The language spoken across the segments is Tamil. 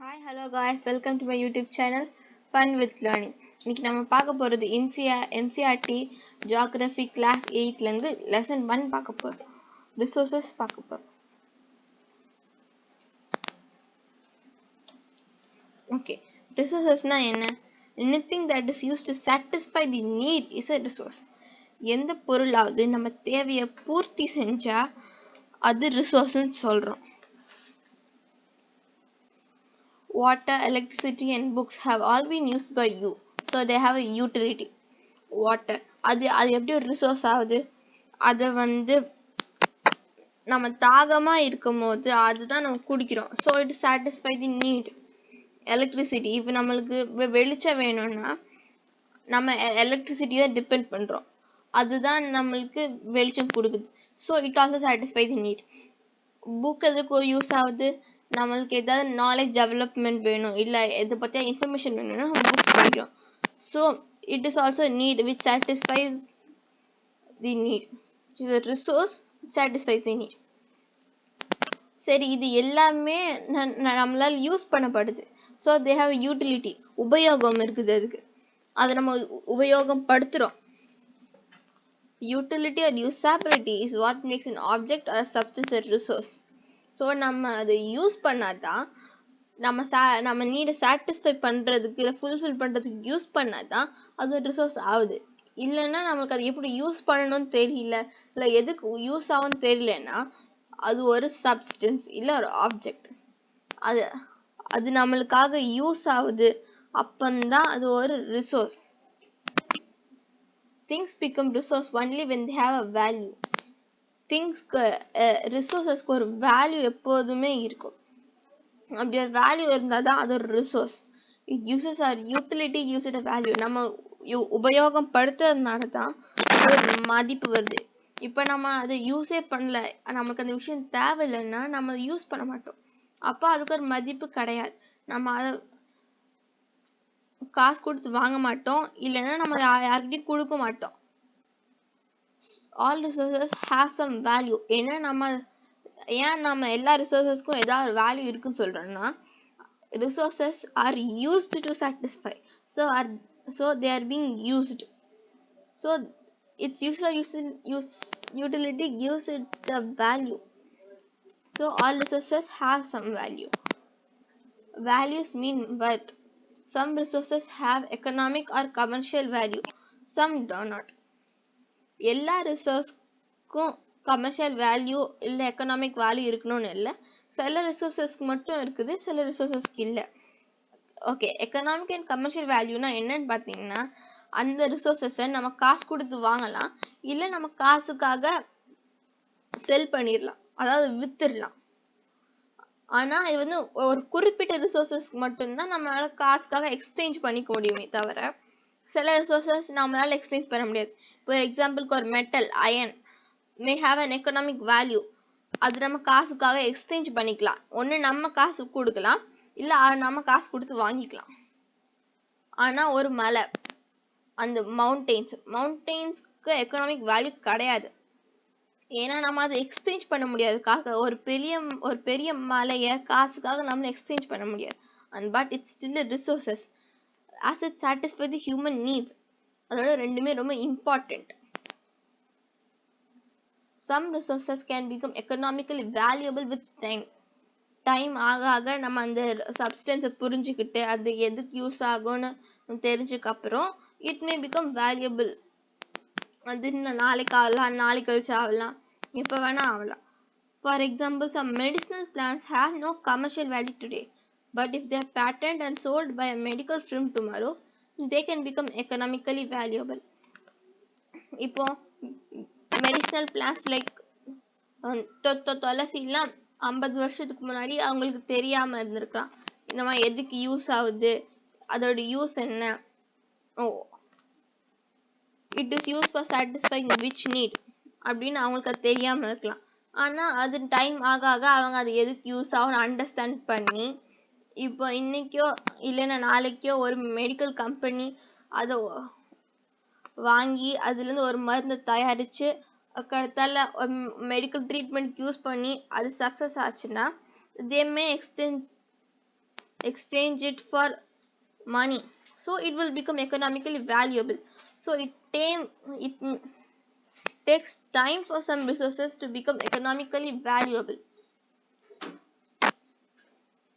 Hi, hello guys, welcome to my YouTube channel Fun with Learning. இன்னைக்கு நம்ம பார்க்க போறது NCERT Geography Class 8 ல இருந்து Lesson 1 பார்க்க போறோம். Resources பார்க்க போறோம். Okay, resourcesனா என்ன? Anything that is used to satisfy the need is a resource. எந்த பொருளாவது நம்ம தேவையை பூர்த்தி செஞ்சா அது resourceன்னு சொல்றோம். Water, electricity and books have all been used by you. So they have a utility. Water. அது எப்படி ஒரு ரிசோர்ஸ் ஆகுது? அதை நம்ம தாகமா இருக்கும் போது அதுதான் நம்ம குடிக்கிறோம். So it satisfy the need. Electricity. இப்போ நம்மளுக்கு வெளிச்சம் வேணும்னா நம்ம எலக்ட்ரிசிட்டியை டிபெண்ட் பண்றோம். அதுதான் நம்மளுக்கு வெளிச்சம் கொடுக்குது. So it also satisfy the need. Book எதுக்கு யூஸ் ஆகுது? நம்மளுக்கு ஏதாவது நாலேஜ் டெவலப்மெண்ட் வேணும் இல்லை எதை பற்றிய இன்ஃபர்மேஷன் வேணும்னா நம்ம புக்ஸ் படிக்கிறோம். So it is also need which satisfies the need. Is a resource satisfies the need. சரி, இது எல்லாமே நம்மளால் யூஸ் பண்ணப்படுது. So they have utility. உபயோகம் இருக்குது அதுக்கு. அதை நம்ம உபயோகம் படுத்துகிறோம். Utility or usability is what makes an object or substance a resource. So நம்ம அதை யூஸ் பண்ணாதான் நம்ம நீடை சாட்டிஸ்ஃபை பண்ணுறதுக்கு இல்லை ஃபுல்ஃபில் பண்ணுறதுக்கு யூஸ் பண்ணாதான் அது ரிசோர்ஸ் ஆகுது. இல்லைன்னா நம்மளுக்கு அது எப்படி யூஸ் பண்ணணும்னு தெரியல, இல்லை எதுக்கு யூஸ் ஆகும்னு தெரியலன்னா அது ஒரு சப்ஸ்டன்ஸ் இல்லை ஒரு ஆப்ஜெக்ட். அது நம்மளுக்காக யூஸ் ஆகுது, அப்பந்தான் அது ஒரு resource. Things become resource only when they have a value. திங்ஸ்க்கு ரிசோர்ஸஸ்க்கு ஒரு வேல்யூ எப்போதுமே இருக்கும். அப்படி ஒரு வேல்யூ இருந்தால் தான் அது ஒரு resource. It uses or utility use it a value. நம்ம உபயோகம் படுத்துறதுனால தான் ஒரு மதிப்பு வருது. இப்போ நம்ம அதை யூஸே பண்ணல, நமக்கு அந்த விஷயம் தேவையில்லைன்னா நம்ம அதை யூஸ் பண்ண மாட்டோம். அப்போ அதுக்கு ஒரு மதிப்பு கிடையாது. நம்ம அதை காசு கொடுத்து வாங்க மாட்டோம், இல்லைன்னா நம்ம யார்கிட்டையும் கொடுக்க மாட்டோம். All resources have some value. ஏன்னா நம்ம எல்லா ரிசோர்ஸஸ்க்கும் ஏதாவது ஒரு வேல்யூ இருக்குன்னு சொல்றோம்னா resources are used to satisfy. So they are being used. So its utility gives it the value. So all resources have some value. Values mean worth. Some resources have economic or commercial value. Some do not. எல்லா ரிசோர்ஸ்க்கும் கமர்ஷியல் வேல்யூ இல்லை எக்கனாமிக் வேல்யூ இருக்கணும்னு இல்லை. சில ரிசோர்ஸஸ்க்கு மட்டும் இருக்குது, சில ரிசோர்ஸஸ்க்கு இல்லை. ஓகே, எக்கனாமிக் அண்ட் கமர்ஷியல் வேல்யூனா என்னன்னு பார்த்தீங்கன்னா அந்த ரிசோர்ஸஸை நம்ம காசு கொடுத்து வாங்கலாம், இல்லை நம்ம காசுக்காக செல் பண்ணிடலாம், அதாவது வித்துடலாம். ஆனால் இது ஒரு குறிப்பிட்ட ரிசோர்ஸஸ்க்கு மட்டும்தான் நம்மளால காசுக்காக எக்ஸ்சேஞ்ச் பண்ணிக்க முடியுமே தவிர சில ரிசோர்ஸஸ் நம்மளால எக்ஸ்சேஞ்ச் பண்ண முடியாது. இப்போ எக்ஸாம்பிளுக்கு ஒரு metal iron may have an economic value. அது நம்ம காசுக்காக எக்ஸ்சேஞ்ச் பண்ணிக்கலாம். ஒன்று நம்ம காசு கொடுக்கலாம், இல்லை நம்ம காசு கொடுத்து வாங்கிக்கலாம். ஆனால் ஒரு மலை, அந்த மவுண்டெயின்ஸ்க்கு எக்கனாமிக் வேல்யூ கிடையாது. ஏன்னா நம்ம அதை எக்ஸ்சேஞ்ச் பண்ண முடியாது காசு. ஒரு பெரிய மலையை காசுக்காக நம்மள எக்ஸ்சேஞ்ச் பண்ண முடியாது. But it's still resources as it satisfy the human needs. அதோட ரெண்டுமே ரொம்ப important. Some resources can become economically valuable with time. Time ஆக ஆக நம்ம அந்த சப்ஸ்டன்ஸை புரிஞ்சுக்கிட்டு அது எதுக்கு யூஸ் ஆகும்னு தெரிஞ்சுக்க அப்புறம் இட் மே பிகம் வேல்யூபிள். அது நாளைக்கு ஆகலாம், நாளைக்கு கழிச்சு ஆகலாம், எப்போ வேணா ஆகலாம். For example, some medicinal plants have no commercial value today. But if they are patented and sold by a medical firm tomorrow, they can become economically valuable. இப்போ மெடிசனல் பிளான்ஸ் லைக் துளசிலாம் 50 வருஷத்துக்கு முன்னாடி அவங்களுக்கு தெரியாமல் இருந்திருக்கலாம். இந்த மாதிரி எதுக்கு யூஸ் ஆகுது, அதோட யூஸ் என்ன, it is use for satisfying which NEET அப்படின்னு அவங்களுக்கு அது தெரியாமல் இருக்கலாம். ஆனால் அது டைம் ஆக ஆக அவங்க அது எதுக்கு யூஸ் ஆகும்னு அண்டர்ஸ்டாண்ட் பண்ணி இப்போ இன்னைக்கோ இல்லைன்னா நாளைக்கோ ஒரு மெடிக்கல் கம்பெனி அதை வாங்கி அதுலேருந்து ஒரு மருந்து தயாரித்து கடுத்தால ஒரு மெடிக்கல் ட்ரீட்மெண்ட் யூஸ் பண்ணி அது சக்ஸஸ் ஆச்சுன்னா தே மே exchange exchange it for money, so it will become economically valuable. So it takes time for some resources to become economically valuable.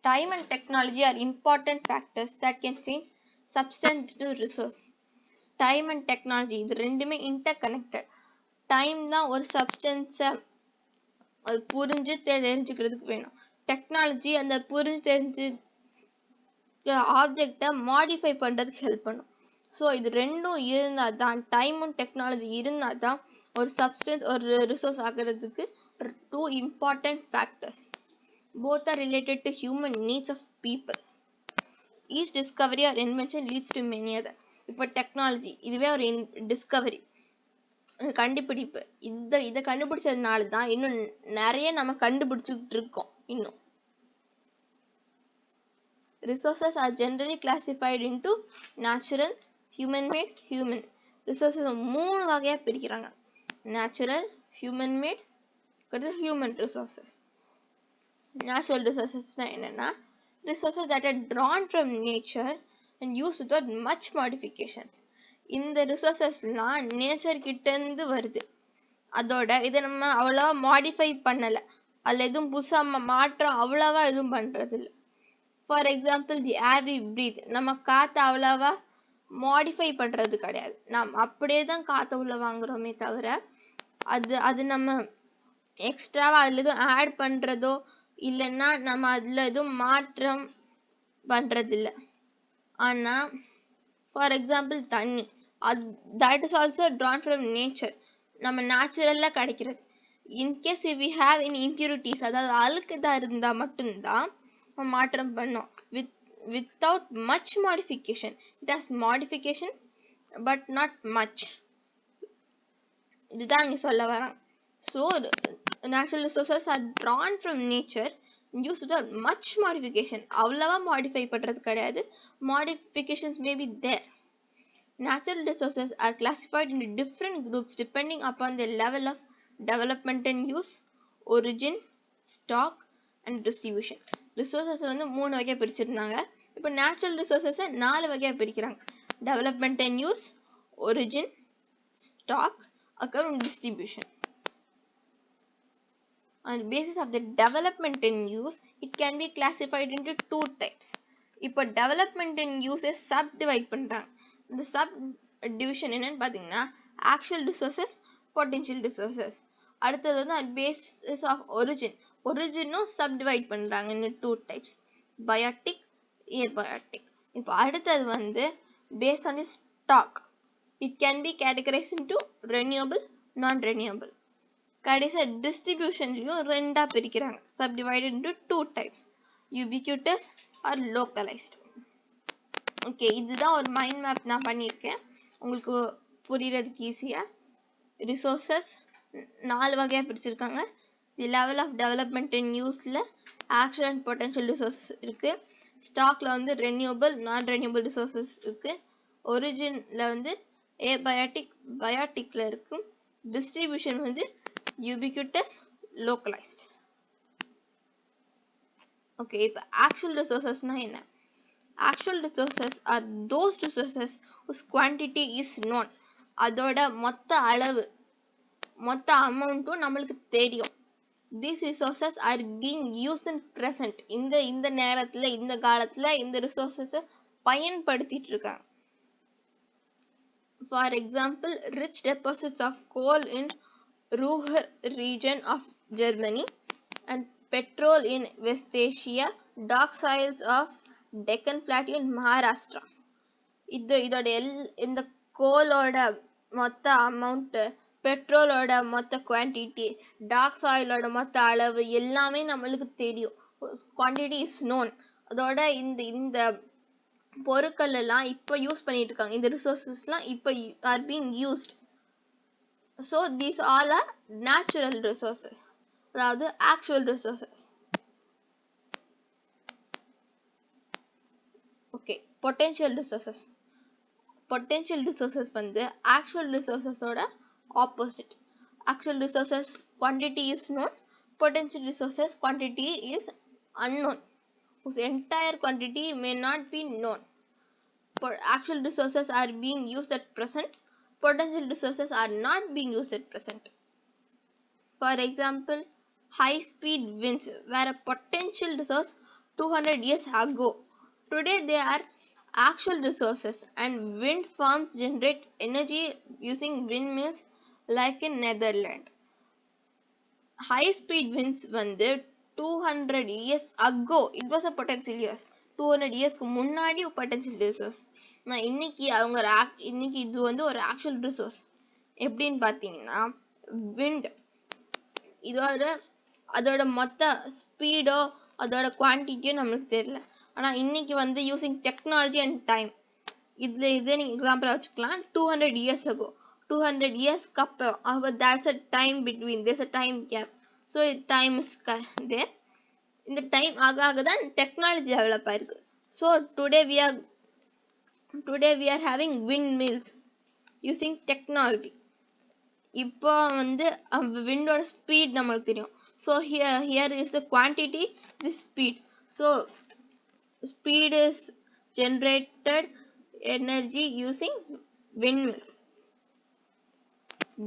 Time and technology are important factors that can change substance to resource. Time and technology இது ரெண்டுமே interconnected. டைம் தான் ஒரு சப்ஸ்டன்ஸை அது புரிஞ்சு தெரிஞ்சுக்கிறதுக்கு வேணும். டெக்னாலஜி அந்த புரிஞ்சு தெரிஞ்சு ஆப்ஜெக்டை மாடிஃபை பண்ணுறதுக்கு ஹெல்ப் பண்ணும். ஸோ இது ரெண்டும் இருந்தால் தான், டைமும் டெக்னாலஜி இருந்தால் தான் ஒரு சப்ஸ்டன்ஸ் ஒரு ரிசோர்ஸ் ஆகிறதுக்கு two important factors. Both are related to human needs of people. Each discovery or invention leads to many other. இப்போ டெக்னாலஜி இதுவே ஒரு டிஸ்கவரி, கண்டுபிடிப்பு. இதை கண்டுபிடிச்சதுனால தான் இன்னும் நிறைய நம்ம கண்டுபிடிச்சிட்டு இருக்கோம். இன்னும் resources are generally classified into natural, human made, human. resources மூணு வகையா பிரிக்கிறாங்க. natural, human made, human resources. Natural resources என்னன்னா resources that are drawn from nature and used without much modifications. இந்த ரிசோர்சஸ்லாம் நேச்சர் கிட்ட இருந்து வருது. அதோட இதை நம்ம அவ்வளவா மாடிஃபை பண்ணல, அதுல எதுவும் புதுசா மாற்றம் அவ்வளவா எதுவும் பண்றது இல்லை. For example the air we breathe, நம்ம காற்றை அவ்வளவா மாடிஃபை பண்றது கிடையாது. நாம் அப்படியே தான் காற்றை உள்ள வாங்குறோமே தவிர அது நம்ம எக்ஸ்ட்ராவா அதுல எதுவும் ஆட் பண்றதோ இல்லைன்னா நம்ம அதுல எதுவும் மாற்றம் பண்றது இல்லை. ஆனா ஃபார் எக்ஸாம்பிள் தண்ணி, that is also drawn from nature, நம்ம நேச்சுரல்ல கிடைக்கிறது. In case we have in impurities, அதாவது அழுக்கு தான் இருந்தா மட்டும்தான் மாற்றம் பண்ணோம். Without much modification. It has modification but not much. இதுதான் இங்க சொல்ல வரேன். So natural resources are drawn from nature and used without much modification. அவ்வளவா மாடிஃபை பண்றது கிடையாது. Modifications may be there. Natural resources are classified into different groups depending upon their level of development and use, origin, stock and distribution. Resources வந்து மூணு வகையா பிரிச்சிருந்தாங்க. இப்போ natural resources 4 வகையா பிரிக்கிறாங்க. Development and use, origin, stock, அப்புறம் distribution. On the basis of the development and use, it can be classified into 2 types. இப்போ development and use subdivide பண்றாங்க. இந்த subdivision என்னன்னு பாத்தீங்கன்னா actual resources, potential resources. அடுத்தது வந்து on basis of origin. Originum subdivide பண்றாங்க இந்த 2 types, biotic, abiotic. இப்போ அடுத்தது வந்து based on the stock. It can be categorized into renewable, non-renewable. கடைசியா டிஸ்ட்ரிபியூஷன்லயும் ரெண்டா பிரிக்கிறாங்க. subdivided into 2 types, ubiquitous or localized. Okay, இதுதான் ஒரு மைண்ட் மேப் நான் பண்ணியிருக்கேன் உங்களுக்கு புரியறதுக்கு ஈஸியா. ரிசோர்சஸ் 4 வகையா பிரிச்சிருக்காங்க. The level of development and யூஸ்ல ஆக்சுவல் அண்ட் பொட்டன்ஷியல் ரிசோர்சஸ் இருக்கு. ஸ்டாக்ல வந்து ரெனியூபிள், நான் ரெனியூபிள் ரிசோர்சஸ் இருக்கு. ஒரிஜின்ல வந்து ஏபயாட்டிக், பயாட்டிக்ல இருக்கு. டிஸ்ட்ரிபியூஷன் வந்து ubiquitous, localized. Okay, இப்போ actual resources னா என்ன? Actual resources are those resources whose quantity is known. அதோட மொத்த அளவு, மொத்த அமௌண்ட்டும் நம்மளுக்கு தெரியும். These resources are being used in present. இந்த நேரத்துல, இந்த காலத்துல இந்த resources பயன்படுத்திட்டு இருக்காங்க. For example, rich deposits of coal in Ruhr region of Germany and petrol in West Asia, dark soils of Deccan Plateau in Maharashtra. இதோட இந்த கோலோட மொத்த அமௌண்ட், பெட்ரோலோட மொத்த குவான்டிட்டி, டார்க் சாயிலோட மொத்த அளவு எல்லாமே நம்மளுக்கு தெரியும். Quantity is known. அதோட இந்த பொருட்கள் எல்லாம் இப்போ யூஸ் பண்ணிட்டு இருக்காங்க. இந்த ரிசோர்சஸ்லாம் இப்போ are being used. So these all are natural resources, அதாவது actual resources. Okay, potential resources. Potential resources வந்து actual resources ஓட opposite. Actual resources quantity is known, potential resources quantity is unknown. whose entire quantity may not be known. Actual resources are being used at present. Potential resources are not being used at present. For example, high-speed winds were a potential resource 200 years ago. Today they are actual resources, and wind farms generate energy using windmills like in Netherlands. High-speed winds வந்து 200 years ago it was a potential years. 200 yearsக்கு முன்னாடி potential resource. நான் இன்னைக்கு இது வந்து ஒரு actual resource. எப்படின்னு பார்த்தீங்கன்னா wind அதோட மொத்த ஸ்பீடோ அதோட குவான்டிட்டியோ நம்மளுக்கு தெரியல. ஆனால் இன்னைக்கு வந்து யூசிங் டெக்னாலஜி அண்ட் டைம் இதே நீங்கள் எக்ஸாம்பிளாக வச்சுக்கலாம். 200 years ago 200 yearsக்கு அப்புறம் that's a time between, there's a time gap. So time is there. இந்த டைம் ஆக தான் டெக்னாலஜி டெவலப் ஆயிருக்கு. So today we are having windmills using technology. இப்போ வந்து விண்டோட ஸ்பீட் நம்மளுக்கு தெரியும். So here is the quantity, this speed. So speed is generated energy using windmills.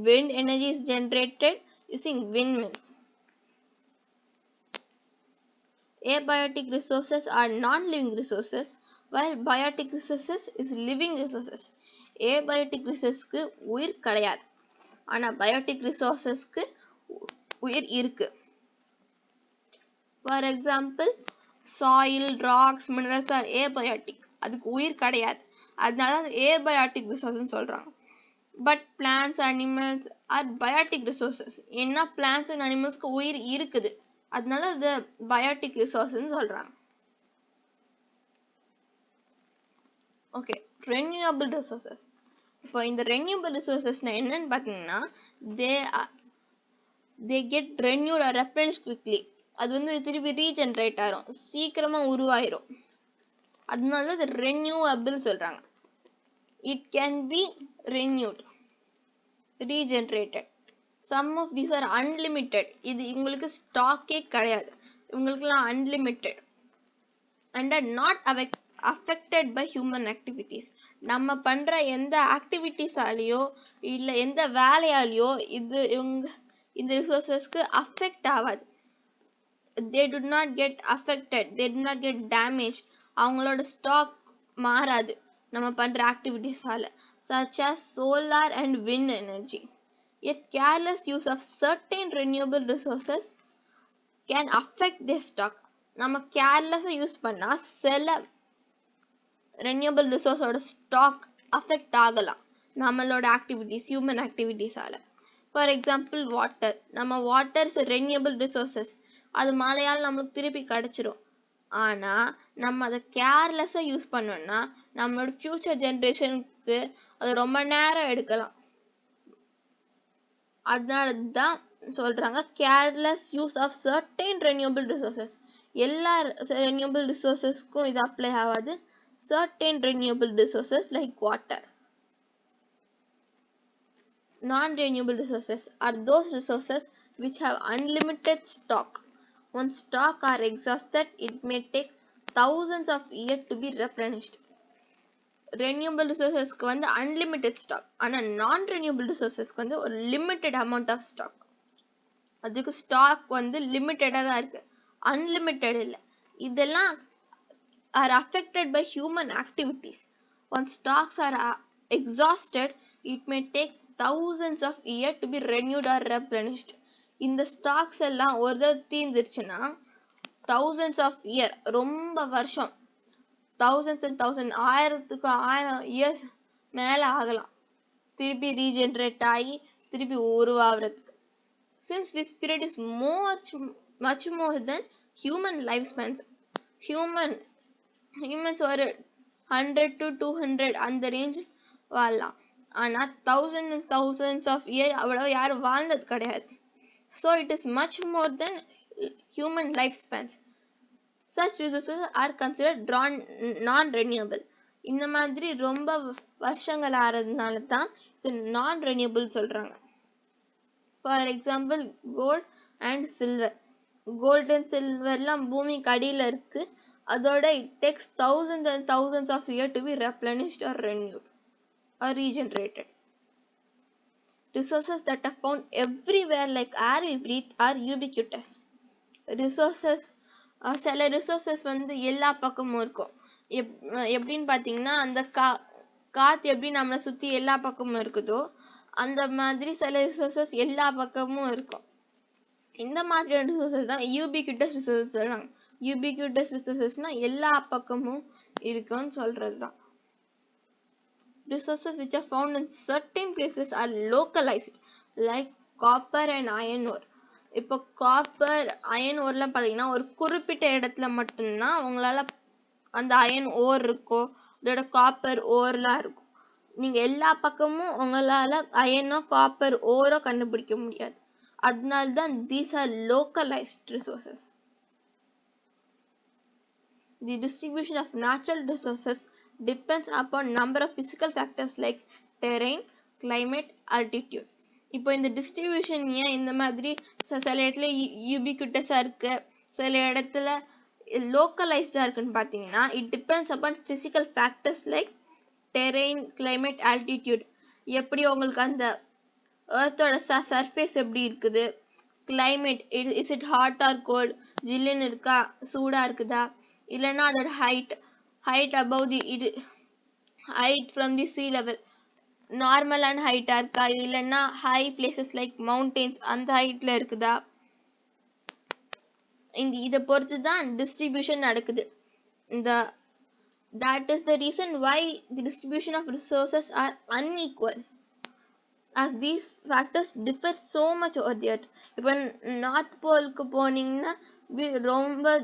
Wind energy is generated using windmills. Abiotic resources are non-living resources, while biotic resources is living resources. Abiotic resources உயிர் கிடையாது, ஆனா பயோட்டிக் ரிசோர்சஸ்க்கு உயிர் இருக்கு. For example soil, rocks, minerals are abiotic. அதுக்கு உயிர் கிடையாது, அதனால ஏபயோட்டிக் ரிசோர்ஸ்ன்னு சொல்றாங்க. But plants, animals are biotic resources. ஏன்னா பிளான்ஸ் அண்ட் அனிமல்ஸ்க்கு உயிர் இருக்குது, அதனால அது பயோட்டிக் ரிசோர்ஸ்ன்னு சொல்றாங்க. Okay, renewable resources. இப்போ இந்த ரெனியூவபிள் ரிசோர்சஸ்னா என்னன்னு பார்த்தீங்கன்னா they get renewed or replenished quickly. அது வந்து திருப்பி ரீஜென்ரேட் ஆகும், சீக்கிரமா உருவாயிரும், அதனால அது ரெனியூவபிள் சொல்றாங்க. It can be renewed, regenerated. Some of these are unlimited. இது உங்களுக்கு ஸ்டாக்கே கிடையாது, இவங்களுக்குலாம் unlimited and are not affected by human activities. நம்ம பண்ற எந்த ஆக்டிவிட்டிஸாலேயோ இல்லை எந்த வேலையாலேயோ இந்த ரிசோர்சஸ்க்கு அஃபெக்ட் ஆகாது. they do not get affected, they do not get damaged. அவங்களோட ஸ்டாக் மாறாது நம்ம பண்ற ஆக்டிவிட்டிஸால, such as solar and wind energy. Yet careless use of certain renewable resources can affect their stock. நம்ம கேர்லெஸ்ஸா யூஸ் பண்ணா சில ரெனியூவபிள் ரிசோர்ஸோட ஸ்டாக் அஃபெக்ட் ஆகலாம் நம்மளோட ஆக்டிவிட்டிஸ், ஹியூமன் ஆக்டிவிட்டிஸால. For example water. நம்ம வாட்டர் இஸ் ரெனியூவபிள் ரிசோர்சஸ், அது மழையால் நம்மளுக்கு திருப்பி கிடைச்சிரும். ஆனா நம்ம அதை கேர்லெஸ்ஸா யூஸ் பண்ணோம்னா நம்மளோட ஃபியூச்சர் ஜென்ரேஷனுக்கு அது ரொம்ப நேரம் எடுக்கலாம். அதனால தான் சொல்றாங்க careless use of certain renewable resources. எல்லா ரெனியூவபிள் ரிசோர்சஸ்க்கும் இது அப்ளை ஆகாது. certain renewable resources like water. Non-renewable resources are those resources which have unlimited stock. Once stock are exhausted, it may take thousands of years to be replenished. Renewable resources க்கு வந்து unlimited stock, ஆனா non-renewable resources க்கு வந்து ஒரு limited amount of stock. அதுக்கு stock வந்து limited-ஆ தான் இருக்கு, unlimited இல்லை. இதெல்லாம் are affected by human activities. Once stocks are exhausted, it may take thousands of years to be renewed or replenished. இந்த ஸ்டாக்ஸ் எல்லாம் ஒரு தடவை தீர்ந்துருச்சுன்னா thousands of year, ரொம்ப வருஷம், thousands and thousands, 1000 years மேல ஆகலாம் திருப்பி ரீஜென்ரேட் ஆகி திருப்பி உருவாகிறதுக்கு. Since this period is much more than human lifespans, humans ஒரு 100 to 200 அந்த ரேஞ்ச் வாழலாம். ஆனா thousands and thousands of years அவ்வளவு யாரும் வாழ்ந்தது கிடையாது. So it is much more than human lifespans. Such resources are considered non-renewable. இந்த மாதிரி ரொம்ப வருஷங்கள் ஆறதுனால தான் இது non-renewable சொல்றாங்க. For example, gold and silver. Gold and silver எல்லாம் பூமிக்கு அடியில இருக்கு, அதோட it takes thousands and thousands of years to be replenished or renewed or regenerated. Resources that are found everywhere like air we breathe are ubiquitous. Resources சில ரிசோர்சஸ் வந்து எல்லா பக்கமும் இருக்கும். எப்படின்னு பார்த்தீங்கன்னா அந்த காற்று எப்படி நம்மளை சுற்றி எல்லா பக்கமும் இருக்குதோ அந்த மாதிரி சில ரிசோர்சஸ் எல்லா பக்கமும் இருக்கும். இந்த மாதிரியான ரிசோர்சஸ் தான் யூபிக்யூட்டஸ் ரிசோர்சஸ் சொல்றாங்க. யூபிக்யூட்டஸ் ரிசோர்சஸ்னா எல்லா பக்கமும் இருக்குன்னு சொல்றது தான். Resources which are found in certain places are localized like copper and iron ore. இப்போ காப்பர் அயன் ஓர்லாம் பார்த்தீங்கன்னா ஒரு குறிப்பிட்ட இடத்துல மட்டும்தான் உங்களால அந்த அயன் ஓர் இருக்கோ அதோட காப்பர் ஓர்லாம் இருக்கும். நீங்க எல்லா பக்கமும் உங்களால அயனோ காப்பர் ஓரோ கண்டுபிடிக்க முடியாது. அதனால தான் these are localized resources. The distribution of natural resources depends upon number of physical factors like terrain, climate, altitude. இப்போ இந்த டிஸ்ட்ரிபியூஷன் ஏன் இந்த மாதிரி சில இடத்துல யூபிக்யூட்டஸா இருக்கு சில இடத்துல லோக்கலைஸ்டா இருக்குன்னு பார்த்தீங்கன்னா it depends upon physical factors like terrain, climate, altitude. எப்படி உங்களுக்கு அந்த எர்த்தோட சர்ஃபேஸ் எப்படி இருக்குது, climate is it hot or cold, ஜில்லுன்னு இருக்கா சூடா இருக்குதா, இல்லைன்னா அதோட height above the height from the sea level நார்மலான ஹைட்டா இருக்கா இல்லைன்னா ஹை பிளேசஸ் லைக் மவுண்டெயின்ஸ் அந்த ஹைட்ல இருக்குதா, இதை பொறுத்து தான் டிஸ்ட்ரிபியூஷன் நடக்குது. That is the reason why the distribution of resources are unequal as these factors differ so much over the earth. இப்போ நார்த் போலுக்கு போனீங்கன்னா ரொம்ப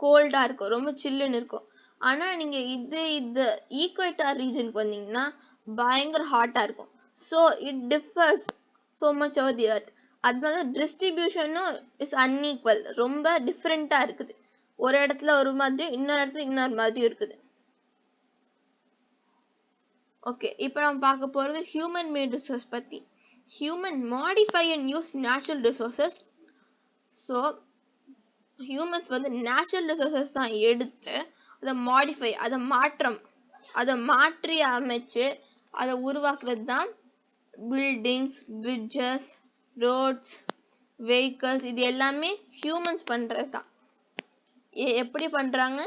கோல்டா இருக்கும், ரொம்ப சில்லுன்னு இருக்கும். ஆனா நீங்க இது ஈக்குவேட்டர் ரீஜனுக்கு வந்தீங்கன்னா பயங்கர ஹாட்டா இருக்கும். So it differs so much over the earth. அதனால டிஸ்ட்ரிபியூஷனும் இஸ் அன்ஈக்குவல், ரொம்ப டிஃப்ரெண்டா இருக்குது. ஒரு இடத்துல ஒரு மாதிரி இன்னொரு இடத்துல இன்னொரு மாதிரி இருக்குது. ஓகே, இப்போ நம்ம பார்க்க போறது ஹியூமன் மேட் ரிசோர்ஸ் பத்தி. Human modify and use natural resources. So humans வந்து நேச்சுரல் ரிசோர்சஸ் தான் எடுத்து அதை மாடிஃபை அதை மாற்றி அமைச்சு அதை உருவாக்குறது தான் பில்டிங்ஸ், பிரிட்ஜஸ், ரோட்ஸ், வெஹிக்கல்ஸ். இது எல்லாமே ஹியூமன்ஸ் பண்றது தான். எப்படி பண்றாங்க?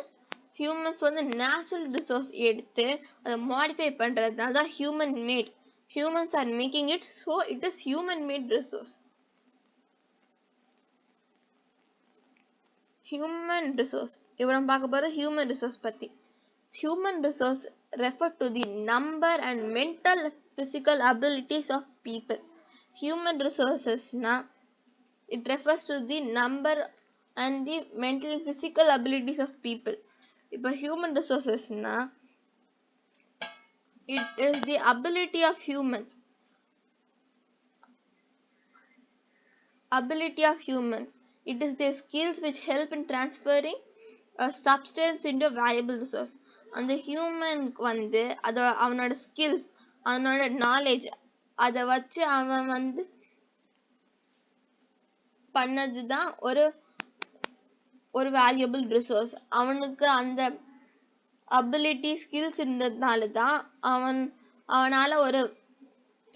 ஹியூமன்ஸ் வந்து நேச்சுரல் ரிசோர்ஸ் எடுத்து அதை மாடிஃபை பண்றதுனால தான் human mat. Humans are making it, so it is human mat resource. Human resource இப்போ நம்ம பார்க்க போறது ஹியூமன் ரிசோர்ஸ் பத்தி. Human resource refer to the number and mental physical abilities of people. Human resources na it refers to the number and the mental and physical abilities of people. Ipo human resources na it is the ability of humans it is their skills which help in transferring a substance into a valuable resource. அந்த ஹியூமனுக்கு வந்து அவனோட ஸ்கில்ஸ், அவனோட நாலேஜ், அதை வச்சு அவன் வந்து பண்ணதுதான் ஒரு வேல்யூபிள் ரிசோர்ஸ். அவனுக்கு அந்த அபிலிட்டி ஸ்கில்ஸ் இருந்ததுனால தான் அவனால ஒரு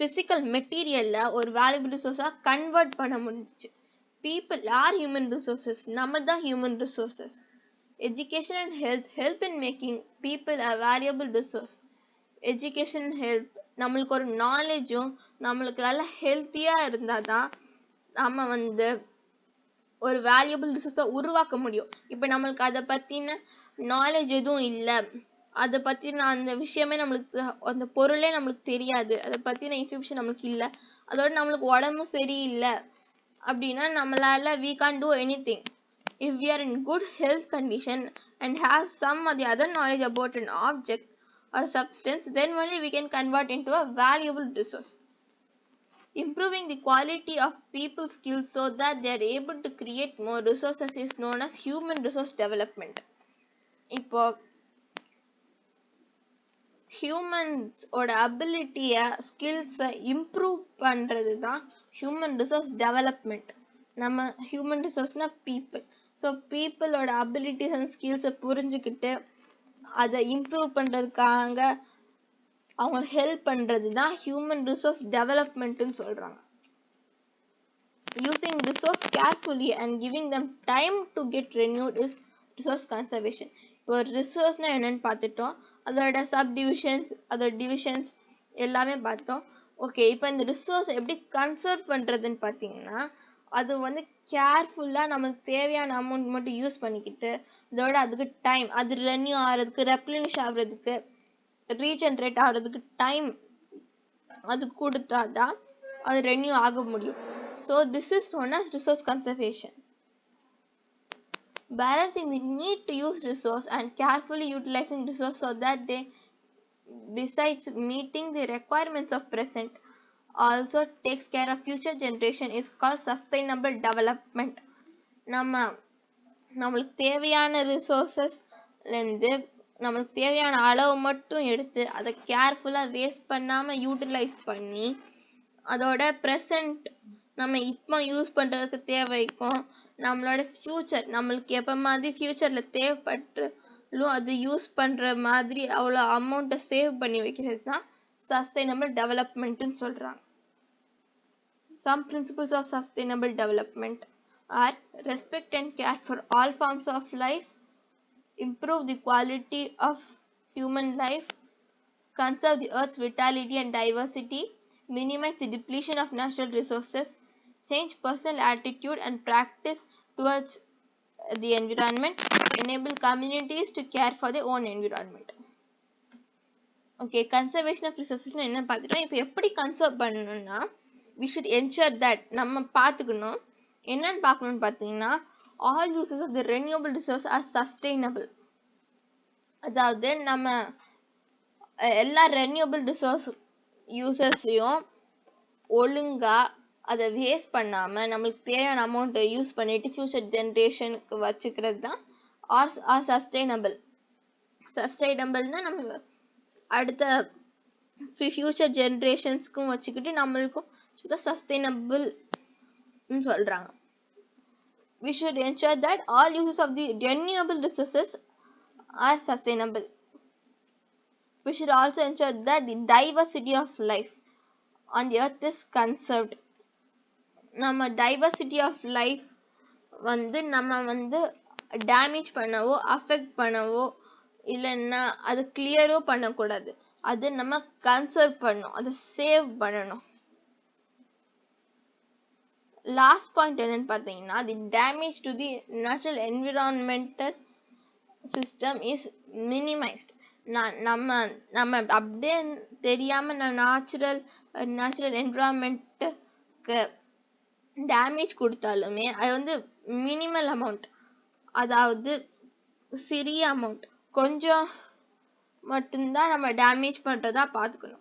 பிசிக்கல் மெட்டீரியல்ல ஒரு வேல்யூபிள் ரிசோர்ஸா கன்வெர்ட் பண்ண முடிஞ்சுச்சு. People are human resources. நம்ம தான் human resources. Education and health help in making people a valuable resource. Education and health நம்மளுக்கு ஒரு நாலேஜும் நம்மளுக்கு நல்ல ஹெல்த்தியா இருந்தாதான் நம்ம வந்து ஒரு வேல்யூபிள் ரிசோர்ஸை உருவாக்க முடியும். இப்போ நம்மளுக்கு அதை பத்தின நாலேஜ் எதுவும் இல்லை, அதை பத்தின அந்த விஷயமே நம்மளுக்கு அந்த பொருளே நம்மளுக்கு தெரியாது, அதை பத்தின இன்ஃபர்மேஷன் நம்மளுக்கு இல்லை, அதோட நம்மளுக்கு உடம்பு சரியில்லை அப்படின்னா நம்மளால we can't do anything. If we are in good health condition and have some or the other knowledge about an object or substance, then only we can convert into a valuable resource. Improving the quality of people's skills so that they are able to create more resources is known as human resource development. இப்போ ஹியூமன்ஸ் ஓட அபிலிட்டியை, ஸ்கில்ஸை இம்ப்ரூவ் பண்றது தான் ஹியூமன் ரிசோர்ஸ் டெவலப்மெண்ட். நம்ம ஹியூமன் ரிசோர்ஸ்னா பீப்புள். ஸோ பீப்புளோட அபிலிட்டிஸ் அண்ட் ஸ்கில்ஸை புரிஞ்சுக்கிட்டு அதை இம்ப்ரூவ் பண்ணுறதுக்காக அவங்களுக்கு ஹெல்ப் பண்ணுறது தான் ஹியூமன் ரிசோர்ஸ் டெவலப்மெண்ட்டுன்னு சொல்கிறாங்க. Using resource carefully and giving them time to get renewed is resource conservation. இப்போ ரிசோர்ஸ்னா என்னன்னு பார்த்துட்டோம், அதோட சப்டிவிஷன்ஸ் அதோட டிவிஷன்ஸ் எல்லாமே பார்த்தோம். ஓகே, இப்போ இந்த ரிசோர்ஸ் எப்படி கன்சர்வ் பண்ணுறதுன்னு பார்த்தீங்கன்னா, அது வந்து கேர்ஃபுல்லாக நமக்கு தேவையான அமௌண்ட் மட்டும் யூஸ் பண்ணிக்கிட்டு அதோட அதுக்கு டைம், அது ரெனியூ ஆகிறதுக்கு, ரெப்ளினிஷ் ஆகிறதுக்கு, ரீஜென்ரேட் ஆகிறதுக்கு டைம் அது கொடுத்தா தான் அது ரெனியூ ஆக முடியும். So this is known as resource conservation. Balancing the need to use resource and carefully utilizing resource so that they, besides meeting the requirements of present, also takes care of future generation is called sustainable development. நம்மளுக்கு தேவையான ரிசோர்ஸஸ்லேருந்து நம்மளுக்கு தேவையான அளவு மட்டும் எடுத்து அதை கேர்ஃபுல்லாக வேஸ்ட் பண்ணாமல் யூட்டிலைஸ் பண்ணி அதோட ப்ரெசண்ட் நம்ம இப்போ யூஸ் பண்ணுறதுக்கு தேவைக்கும் நம்மளோட ஃப்யூச்சர் நம்மளுக்கு எப்போ மாதிரி ஃப்யூச்சரில் தேவைப்பட்டாலும் அது யூஸ் பண்ணுற மாதிரி அவ்வளோ அமௌண்ட்டை சேவ் பண்ணி வைக்கிறது தான் சஸ்டைனபிள் டெவலப்மெண்ட்டுன்னு சொல்கிறாங்க. Some principles of sustainable development are respect and care for all forms of life, improve the quality of human life, conserve the earth's vitality and diversity, minimize the depletion of natural resources, change personal attitude and practice towards the environment, enable communities to care for their own environment. Okay, conservation of resources என்ன பார்த்துட்டோம். இப்போ எப்படி கன்சர்வ் பண்ணணும்னா, we should ensure that நம்ம பார்த்துக்கணும். என்னன்னு பார்க்கணும்னு பார்த்தீங்கன்னா, all uses of the renewable resource are sustainable. அதாவது நம்ம எல்லா renewable resource யூசஸையும் ஒழுங்கா அதை வேஸ்ட் பண்ணாமல் நம்மளுக்கு தேவையான அமௌண்ட்டை யூஸ் பண்ணிட்டு ஃபியூச்சர் ஜென்ரேஷனுக்கு வச்சுக்கிறது தான் ஆர் சஸ்டைனபிள். சஸ்டைனபிள்னால் நம்ம அடுத்த ஃபியூச்சர் ஜென்ரேஷன்ஸ்க்கும் வச்சுக்கிட்டு நம்மளுக்கும் சஸ்டைனபிள்னு சொல்கிறாங்க. We should ensure that all uses of the renewable resources are sustainable. We should also ensure that the diversity of life on the earth is conserved. நம்ம டைவர்சிட்டி ஆஃப் லைஃப் வந்து நம்ம வந்து டேமேஜ் பண்ணவோ அஃபெக்ட் பண்ணவோ இல்லைன்னா அது கிளியரோ பண்ணக்கூடாது. அது நம்ம கன்சர்வ் பண்ணணும், அதை சேவ் பண்ணணும். லாஸ்ட் பாயிண்ட் என்னன்னு பார்த்தீங்கன்னா, தி damage to the natural environmental system is minimised. நம்ம அப்படியே தெரியாமல் நேச்சுரல் என்விரான்மெண்ட்டுக்கு டேமேஜ் கொடுத்தாலுமே அது வந்து மினிமல் அமௌண்ட், அதாவது சிறிய அமௌண்ட், கொஞ்சம் மட்டும்தான் நம்ம டேமேஜ் பண்ணுறதா பார்த்துக்கணும்.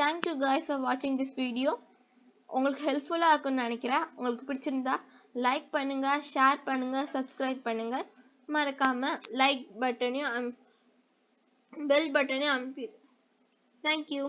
Thank you guys for watching this video. உங்களுக்கு ஹெல்ப்ஃபுல்லாக இருக்குன்னு நினைக்கிறேன். உங்களுக்கு பிடிச்சிருந்தா லைக் பண்ணுங்க, ஷேர் பண்ணுங்க, சப்ஸ்கிரைப் பண்ணுங்க. மறக்காம லைக் பட்டனையும் பெல் பட்டனையும் அமுப்பிடு. தேங்க்யூ.